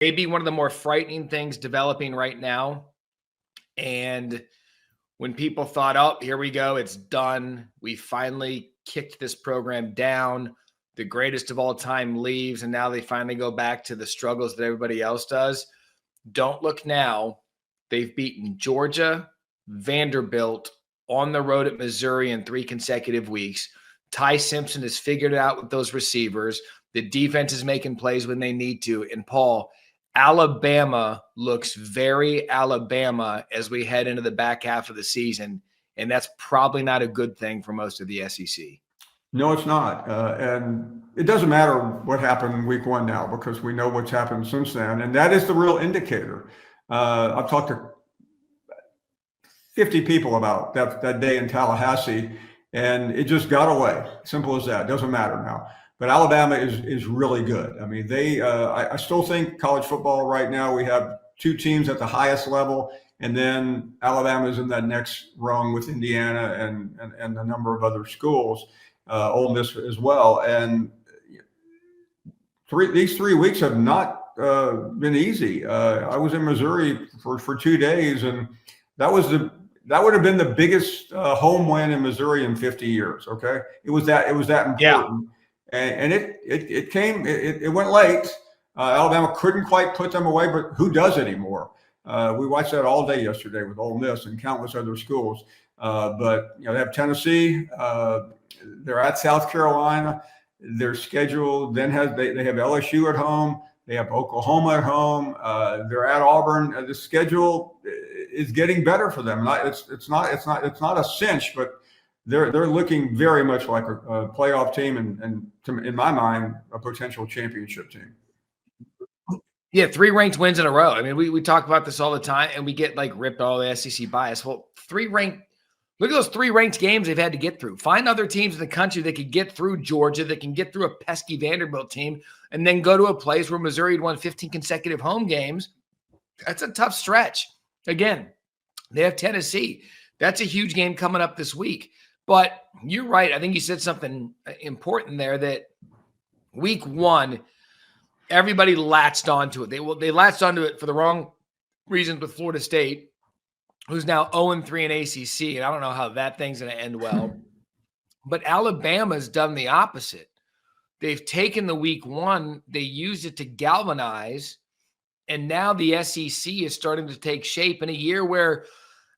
maybe one of the more frightening things developing right now. And when people thought, oh, here we go, it's done. We finally kicked this program down. The greatest of all time leaves, and now they finally go back to the struggles that everybody else does. Don't look now. They've beaten Georgia, Vanderbilt, on the road at Missouri in 3 consecutive weeks. Ty Simpson has figured it out with those receivers. The defense is making plays when they need to. And Paul, Alabama looks very Alabama as we head into the back half of the season, and that's probably not a good thing for most of the SEC. No, it's not. And it doesn't matter what happened in week 1 now, because we know what's happened since then. And that is the real indicator. I've talked to 50 people about that day in Tallahassee, and it just got away. Simple as that. Doesn't matter now. But Alabama is really good. I mean, I still think college football right now, we have 2 teams at the highest level, and then Alabama is in that next rung with Indiana and a number of other schools, Ole Miss as well. And these 3 weeks have not been easy. I was in Missouri for 2 days, and that would have been the biggest home win in Missouri in 50 years. Okay, it was that important. Yeah. And it went late. Alabama couldn't quite put them away, but who does anymore? We watched that all day yesterday with Ole Miss and countless other schools. But they have Tennessee. They're at South Carolina. Their schedule then they have LSU at home. They have Oklahoma at home. They're at Auburn. The schedule is getting better for them. It's not a cinch, but they're looking very much like a playoff team, and in my mind, a potential championship team. Yeah, 3 ranked wins in a row. I mean, we talk about this all the time, and we get ripped all the SEC bias. Well, 3 ranked. Look at those 3 ranked games they've had to get through. Find other teams in the country that could get through Georgia, that can get through a pesky Vanderbilt team, and then go to a place where Missouri had won 15 consecutive home games. That's a tough stretch. Again, they have Tennessee. That's a huge game coming up this week. But you're right. I think you said something important there, that week 1, everybody latched onto it. They latched onto it for the wrong reasons with Florida State, who's now 0-3 in ACC, and I don't know how that thing's going to end well. But Alabama's done the opposite. They've taken the week 1, they used it to galvanize, and now the SEC is starting to take shape in a year where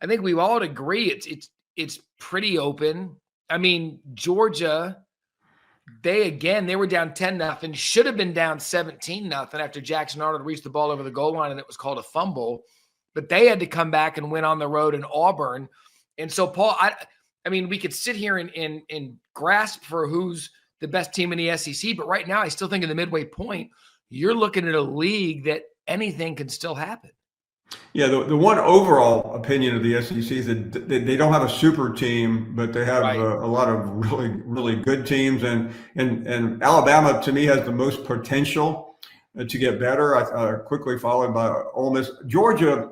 I think we all agree it's pretty open. I mean, Georgia, they were down 10-0, should have been down 17-0 after Jackson Arnold reached the ball over the goal line and it was called a fumble. But they had to come back and win on the road in Auburn. And so, Paul, I mean, we could sit here and grasp for who's the best team in the SEC, but right now I still think in the midway point, you're looking at a league that anything can still happen. Yeah, the one overall opinion of the SEC is that they don't have a super team, but they have a lot of really, really good teams. And Alabama, to me, has the most potential to get better, quickly followed by Ole Miss. Georgia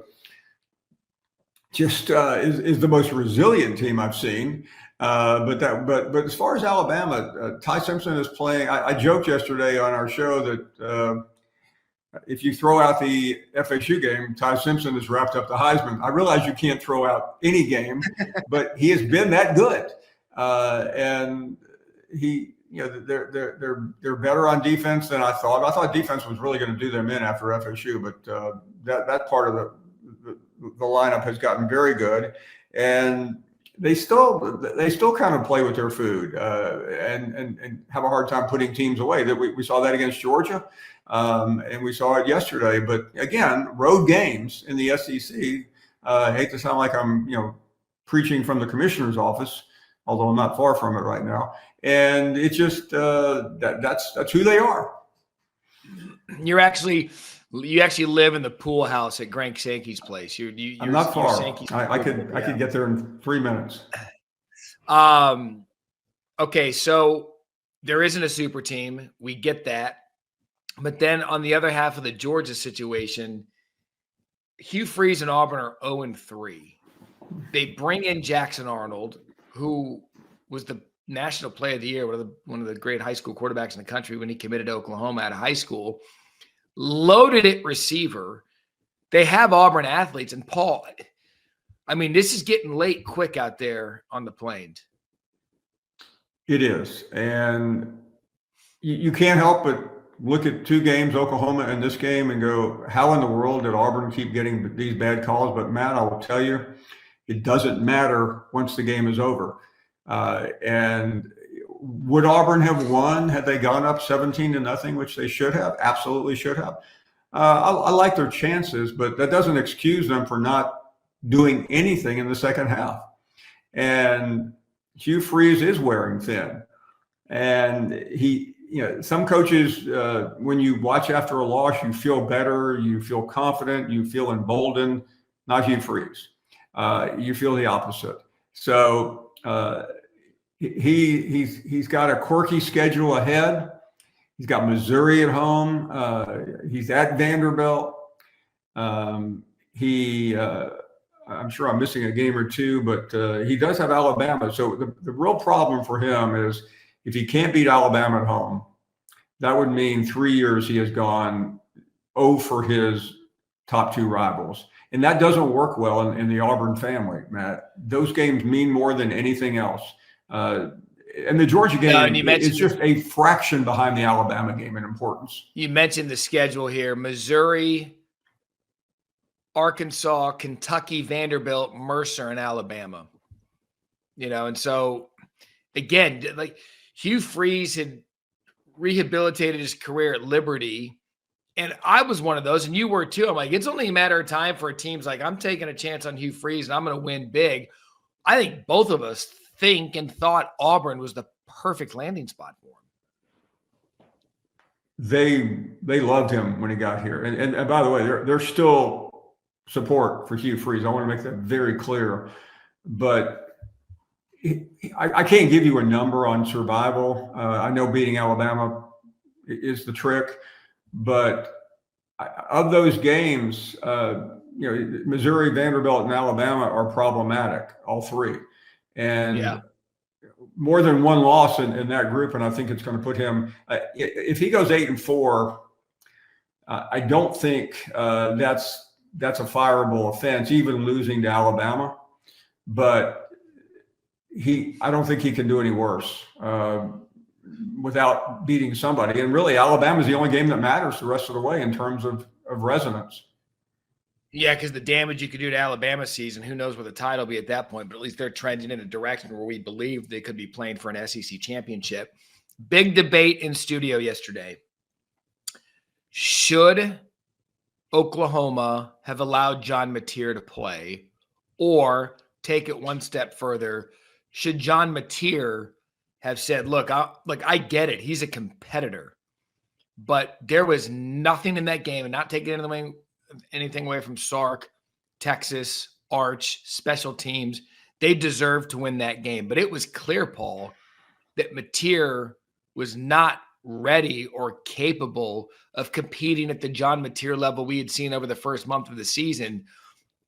just is the most resilient team I've seen. But as far as Alabama, Ty Simpson is playing. I joked yesterday on our show that if you throw out the FSU game, Ty Simpson has wrapped up the Heisman. I realize you can't throw out any game, but he has been that good, and they're better on defense than I thought. I thought defense was really going to do them in after FSU, but that part of the lineup has gotten very good, and they still kind of play with their food and have a hard time putting teams away. That we saw that against Georgia, and we saw it yesterday. But again, road games in the SEC. I hate to sound like I'm preaching from the commissioner's office, although I'm not far from it right now. And it's just that's who they are. You actually live in the pool house at Greg Sankey's place. You're I'm not far. I could get there in 3 minutes. Okay, so there isn't a super team. We get that. But then on the other half of the Georgia situation, Hugh Freeze and Auburn are 0-3. They bring in Jackson Arnold, who was the National Player of the Year, one of the great high school quarterbacks in the country when he committed to Oklahoma out of high school. loaded at receiver. They have Auburn athletes. And Paul, I mean, this is getting late quick out there on the Plains. It is. And you can't help but look at two games, Oklahoma and this game, and go, how in the world did Auburn keep getting these bad calls? But Matt, I will tell you, it doesn't matter once the game is over. And would Auburn have won had they gone up 17-0, which they should have? Absolutely should have. I like their chances, but that doesn't excuse them for not doing anything in the second half. And Hugh Freeze is wearing thin. And some coaches, when you watch after a loss, you feel better, you feel confident, you feel emboldened. Not Hugh Freeze. You feel the opposite. So he's got a quirky schedule ahead. He's got Missouri at home. He's at Vanderbilt. I'm sure I'm missing a game or two, but he does have Alabama. So the real problem for him is if he can't beat Alabama at home, that would mean 3 years he has gone 0 for his top two rivals. And that doesn't work well in the Auburn family, Matt. Those games mean more than anything else. And the Georgia game is just a fraction behind the Alabama game in importance. You mentioned the schedule here: Missouri, Arkansas, Kentucky, Vanderbilt, Mercer, and Alabama. And so again, like Hugh Freeze had rehabilitated his career at Liberty. And I was one of those, and you were too. I'm like, it's only a matter of time for teams like, I'm taking a chance on Hugh Freeze and I'm going to win big. I think both of us think and thought Auburn was the perfect landing spot for him. They loved him when he got here. And by the way, there's still support for Hugh Freeze. I want to make that very clear. But I can't give you a number on survival. I know beating Alabama is the trick. But of those games, Missouri, Vanderbilt, and Alabama are problematic, all three. And more than one loss in that group, and I think it's going to put him if he goes 8-4, I don't think that's a fireable offense, even losing to Alabama. But I don't think he can do any worse without beating somebody. And really, Alabama's the only game that matters the rest of the way in terms of resonance. Yeah, because the damage you could do to Alabama's season, who knows where the title will be at that point, but at least they're trending in a direction where we believe they could be playing for an SEC championship. Big debate in studio yesterday. Should Oklahoma have allowed John Mateer to play, or take it one step further, should John Mateer have said, look, I get it. He's a competitor, but there was nothing in that game, and not taking anything away from Sark, Texas, Arch, special teams. They deserved to win that game. But it was clear, Paul, that Mateer was not ready or capable of competing at the John Mateer level we had seen over the first month of the season.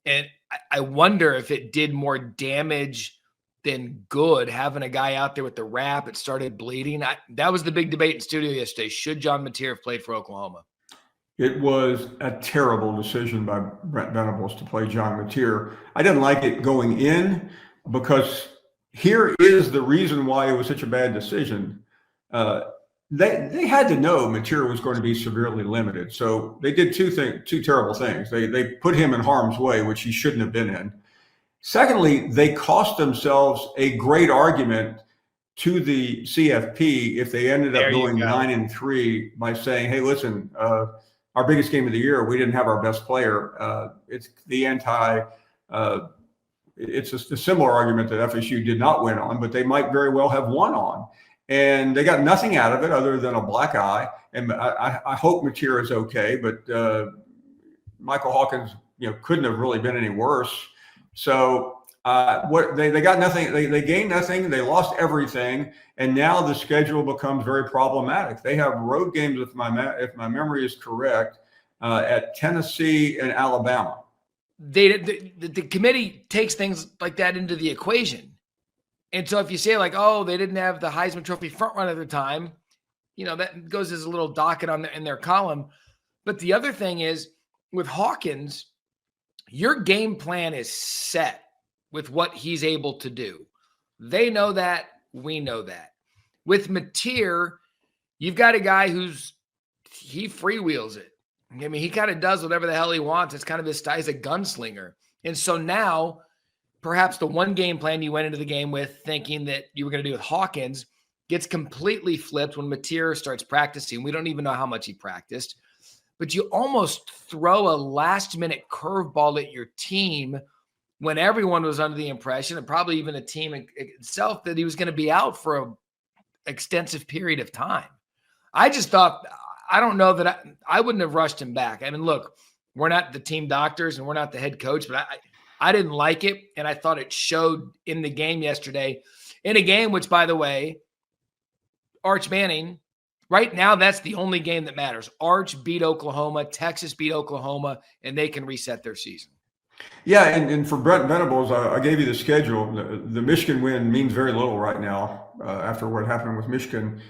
And I wonder if it did more damage than good, having a guy out there with the wrap. It started bleeding. That was the big debate in studio yesterday. Should John Mateer have played for Oklahoma? It was a terrible decision by Brent Venables to play John Mateer. I didn't like it going in, because here is the reason why it was such a bad decision. They had to know Mateer was going to be severely limited. So they did two terrible things. They put him in harm's way, which he shouldn't have been in. Secondly, they cost themselves a great argument to the CFP if they ended up going 9-3 by saying, hey, listen, our biggest game of the year, we didn't have our best player. It's it's a similar argument that FSU did not win on, but they might very well have won on. And they got nothing out of it other than a black eye. And I hope Mateer is okay, but Michael Hawkins, couldn't have really been any worse. So they got nothing. They gained nothing. They lost everything, and now the schedule becomes very problematic. They have road games, if my memory is correct, at Tennessee and Alabama. The committee takes things like that into the equation, and so if you say like, oh, they didn't have the Heisman Trophy front run at the time, that goes as a little docket in their column. But the other thing is with Hawkins, your game plan is set with what he's able to do. They know that. We know that. With Mateer, you've got a guy he freewheels it. I mean, he kind of does whatever the hell he wants. It's kind of his style. He's a gunslinger. And so now, perhaps the one game plan you went into the game with thinking that you were going to do with Hawkins gets completely flipped when Mateer starts practicing. We don't even know how much he practiced. But you almost throw a last-minute curveball at your team when everyone was under the impression, and probably even the team itself, that he was going to be out for an extensive period of time. I just thought, I don't know that I wouldn't have rushed him back. I mean, look, we're not the team doctors and we're not the head coach, but I didn't like it, and I thought it showed in the game yesterday. In a game which, by the way, Arch Manning, right now, that's the only game that matters. Arch beat Oklahoma, Texas beat Oklahoma, and they can reset their season. Yeah, and for Brent Venables, I gave you the schedule. The Michigan win means very little right now after what happened with Michigan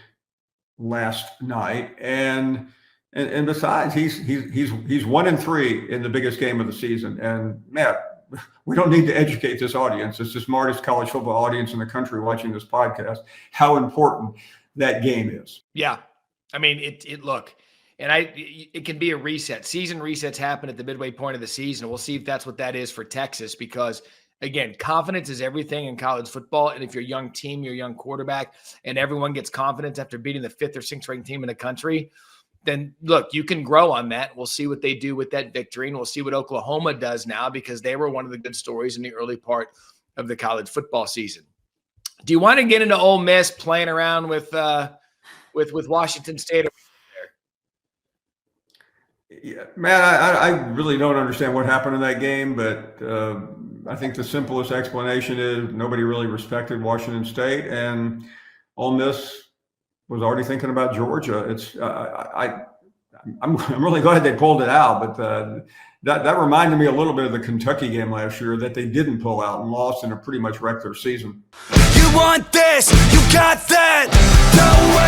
last night, and besides, he's 1-3 in the biggest game of the season. And Matt, we don't need to educate this audience. It's the smartest college football audience in the country watching this podcast, how important that game is. Yeah, I mean, it look. And it can be a reset. Season resets happen at the midway point of the season. We'll see if that's what that is for Texas, because, again, confidence is everything in college football. And if you're a young team, you're a young quarterback, and everyone gets confidence after beating the 5th or 6th ranked team in the country, then, look, you can grow on that. We'll see what they do with that victory, and we'll see what Oklahoma does now, because they were one of the good stories in the early part of the college football season. Do you want to get into Ole Miss playing around with Washington State? Yeah, man, I really don't understand what happened in that game, but I think the simplest explanation is nobody really respected Washington State, and Ole Miss was already thinking about Georgia. I'm really glad they pulled it out, but that reminded me a little bit of the Kentucky game last year that they didn't pull out and lost, and it pretty much wrecked their season. You want this, you got that. No way.